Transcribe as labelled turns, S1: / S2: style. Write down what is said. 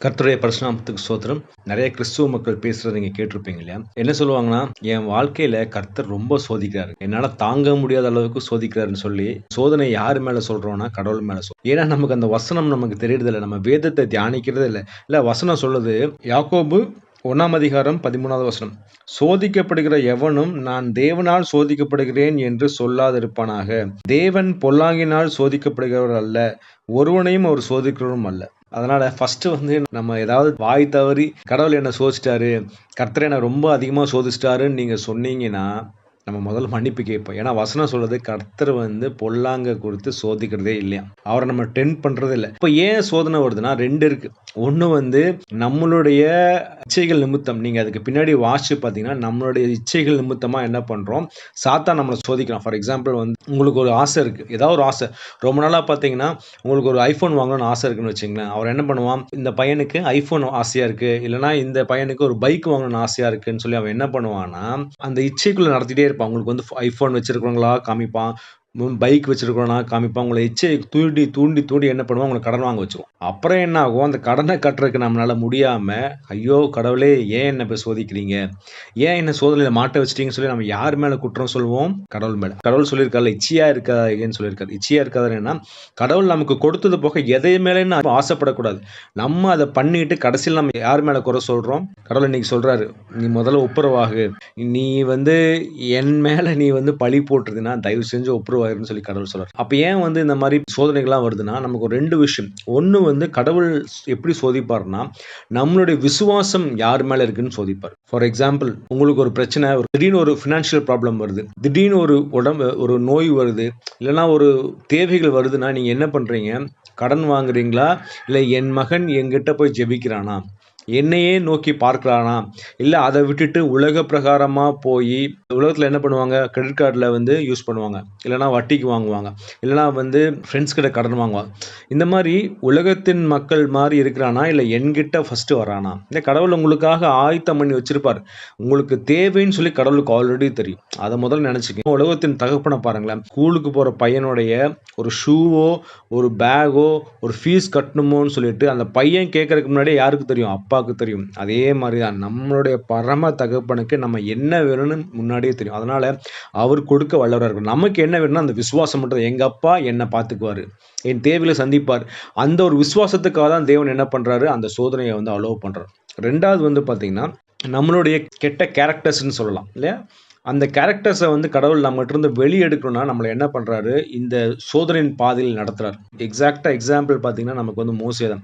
S1: கர்த்தருடைய பரிசுநாமத்துக்கு ஸ்தோத்திரம். நெறைய கிறிஸ்துவ மக்கள் பேசுறத நீங்க கேட்டிருப்பீங்க இல்லையா? என்ன சொல்லுவாங்கன்னா, என் வாழ்க்கையில கர்த்தர் ரொம்ப சோதிக்கிறாரு. என்னால தாங்க முடியாத அளவுக்கு சோதிக்கிறாருன்னு சொல்லி, சோதனை யார் மேல சொல்றோம்னா, கடவுள் மேல ஏன்னா நமக்கு அந்த வசனம் நமக்கு தெரியறதில்ல. நம்ம வேதத்த தியானிக்கிறதே இல்ல. இல்ல வசனம் சொல்லுது, யாக்கோபு 1 அதிகாரம் 13வது வசனம். சோதிக்கப்படுகிற எவனும் நான் தேவனால் சோதிக்கப்படுகிறேன் என்று சொல்லாதிருப்பானாக. தேவன் பொல்லாங்கினால் சோதிக்கப்படுகிறவர் அல்ல. ஒருவனையும் அவர் சோதிக்கிறவரும் அல்ல. அதனால ஃபர்ஸ்ட்டு வந்து நம்ம ஏதாவது வாய் தவறி கடவுள் என்ன சோதிச்சுட்டாரு, கர்த்தர் என்ன ரொம்ப அதிகமா சோதிச்சுட்டாருன்னு நீங்க சொன்னீங்கன்னா, நம்ம முதல்ல மன்னிப்பு கேட்போம். ஏன்னா வசனம் சொல்லுது கர்த்தர் வந்து பொல்லாங்க குறித்து சோதிக்கிறதே இல்லையாம். அவர நம்ம டெம்ப்ட் பண்றதே இல்ல. இப்ப ஏன் சோதனை வருதுன்னா 2 இருக்கு. ஒண்ணு வந்து நம்மளுடைய இச்சைகள் நிமித்தம். நீங்க அதுக்கு பின்னாடி வாசிச்சு பார்த்தீங்கன்னா, நம்மளுடைய இச்சைகள் நிமித்தமா என்ன பண்றோம், சாத்தான் நம்மள சோதிக்கிறான். ஃபார் எக்ஸாம்பிள் வந்து உங்களுக்கு ஒரு ஆசை இருக்கு. ஏதாவது ஒரு ஆசை. ரொம்ப நாளா பார்த்தீங்கன்னா, உங்களுக்கு ஒரு ஐஃபோன் வாங்கணும்னு ஆசை இருக்குன்னு வச்சுக்கங்களேன். அவர் என்ன பண்ணுவான், இந்த பையனுக்கு ஐஃபோன் ஆசையா இருக்கு. இல்லன்னா இந்த பையனுக்கு ஒரு பைக் வாங்கணும்னு ஆசையா இருக்குன்னு சொல்லி அவன் என்ன பண்ணுவான்னா, அந்த இச்சைக்குள்ள நடத்திட்டே இருப்பான். உங்களுக்கு வந்து ஐஃபோன் வச்சிருக்கிறவங்களா காமிப்பான். பைக் வச்சிருக்கிறவனா காமிப்பான். உங்கள இச்சைய தூண்டி, தூண்டி, தூண்டி என்ன பண்ணுவான், உங்கள கடன் வாங்க வச்சுருவான். அப்புறம் என்ன ஆகும், அந்த கடன கட்டுறதுக்கு நம்மளால முடியாம, ஐயோ கடவுளே! ஏன் என்ன இப்ப சோதிக்கிறீங்க? ஏன் என்ன சோதனையில மாட்ட வச்சுட்டீங்கன்னு சொல்லி நம்ம யார் மேல குற்றம் சொல்லுவோம்? கடவுள் மேல. கடவுள் சொல்லியிருக்கார்ல, இச்சையா இருக்காதீங்கன்னு சொல்லியிருக்காரு. இச்சையா இருக்காதீங்கன்னா, கடவுள் நமக்கு கொடுத்தது போக எதை மேலயும் நம்ம ஆசைப்படக்கூடாது. நம்ம அத பண்ணிட்டு கடைசியில நம்ம யார் மேல குறை சொல்றோம்? கடவுள் இன்னைக்கு சொல்றாரு, "நீ முதல்ல ஒப்புரவாகு. நீ வந்து என் மேல நீ வந்து பழி போட்டுருந்தீன்னா, தயவு செஞ்சு ஒப்புரவாயிருன்னு" சொல்லி கடவுள் சொல்றாரு. அப்ப ஏன் வந்து இந்த மாரி சோதனைகள்லாம் வருதுன்னா, நமக்கு ஒரு 2 விஷயம். ஒண்ணு வந்து கடவுள் எப்படி சோதிப்பார்ன்னா, நம்மளுடைய விசுவாசம் யார் மேல இருக்குன்னு சோதிப்பார். ஃபார் எக்ஸாம்பிள் உங்களுக்கு ஒரு பிரச்சனை, திடீர்னு ஒரு ஃபினான்ஷியல் ப்ராப்ளம் வருது. திடீர்னு ஒரு நோய் வருது. இல்லன்னா ஒரு தேவைகள் வருதுன்னா, நீங்க என்ன பண்றீங்க? கடன் வாங்குறீங்களா? இல்ல என் மகன் என்கிட்ட போய் ஜெபிக்கிறானா? என்னையே நோக்கி பார்க்கிறானா? இல்ல அத விட்டுட்டு உலக பிரகாரமா போயி, உலகத்துல என்ன பண்ணுவாங்க? கிரெடிட் கார்ட்ல வந்து யூஸ் பண்ணுவாங்க. இல்லன்னா வட்டிக்கு வாங்குவாங்க. இல்லன்னா வந்து ஃப்ரெண்ட்ஸ் கிட்ட கடன் வாங்குவாங்க. இந்த மாரி உலகத்தின் மக்கள் மாரி இருக்கிறானா? இல்ல என்கிட்ட ஃபர்ஸ்ட்டு வரானா? இந்த கடவுள் உங்களுக்காக ஆயத்தம் பண்ணி வச்சிருப்பாரு. உங்களுக்கு தேவைன்னு சொல்லி கடவுளுக்கு ஆல்ரெடி தெரியும். அத முதல்ல நெனச்சுக்கங்க. உலகத்தின் தகப்பன பாருங்களேன். ஸ்கூலுக்கு போற பையனுடைய ஒரு ஷூவோ, ஒரு பேக்கோ, ஒரு ஃபீஸ் கட்டணுமோன்னு சொல்லிட்டு அந்த பையன் கேட்கறதுக்கு முன்னாடியே யாருக்கு தெரியும்? அப்பாவுக்கு தெரியும். அதே மாரி தான் நம்மளுடைய பரம தகப்பனுக்கு நம்ம என்ன வேணும்னு முன்னாடியே தெரியும். அதனால அவர் கொடுக்க வல்லவரா இருக்கார். நமக்கு என்ன வேணும்னா அந்த விசுவாசம் மட்டும் தான். எங்க அப்பா என்ன பார்த்துக்குவாரு. என் தேவைகள சந்திப்பார். அந்த ஒரு விசுவாசத்துக்காக தான் தேவன் என்ன பண்றாரு? அந்த சோதனைய வந்து அலோவ் பண்றாரு. 2வது வந்து பார்த்தீங்கன்னா, நம்மளுடைய கெட்ட கேரக்டர்ஸ்ன்னு சொல்லலாம். இல்லையா? அந்த கேரக்டர்ஸ வந்து கடவுள் நம்மட்டருந்து வெளிய எடுக்கணும்னா, நம்மள என்ன பண்றாரு? இந்த சோதனையின் பாதையில் நடத்துறார். எக்ஸாக்ட்டா எக்ஸாம்பிள் பார்த்தீங்கன்னா, நமக்கு வந்து மோசே தான்.